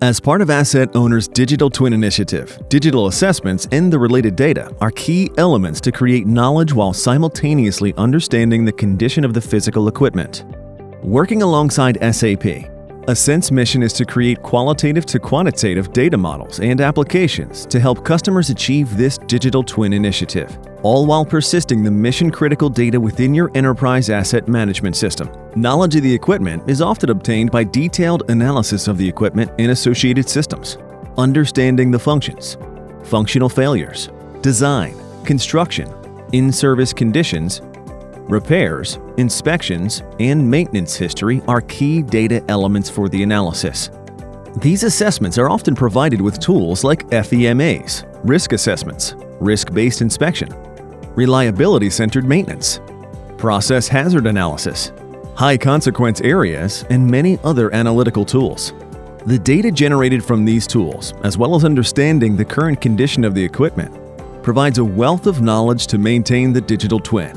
As part of Asset Owner's Digital Twin Initiative, digital assessments and the related data are key elements to create knowledge while simultaneously understanding the condition of the physical equipment. Working alongside SAP, AsInt's mission is to create qualitative to quantitative data models and applications to help customers achieve this digital twin initiative, all while persisting the mission-critical data within your enterprise asset management system. Knowledge of the equipment is often obtained by detailed analysis of the equipment and associated systems, understanding the functions, functional failures, design, construction, in-service conditions, repairs, inspections, and maintenance history are key data elements for the analysis. These assessments are often provided with tools like FEMAs, risk assessments, risk-based inspection, reliability-centered maintenance, process hazard analysis, high-consequence areas, and many other analytical tools. The data generated from these tools, as well as understanding the current condition of the equipment, provides a wealth of knowledge to maintain the digital twin.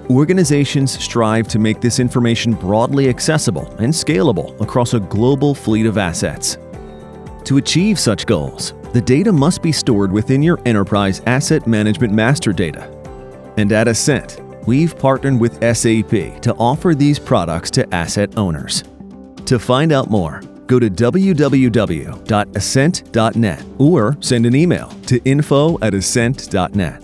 Organizations strive to make this information broadly accessible and scalable across a global fleet of assets. To achieve such goals, the data must be stored within your enterprise asset management master data. And at AsInt, we've partnered with SAP to offer these products to asset owners. To find out more, go to www.asint.net or send an email to info@asint.net.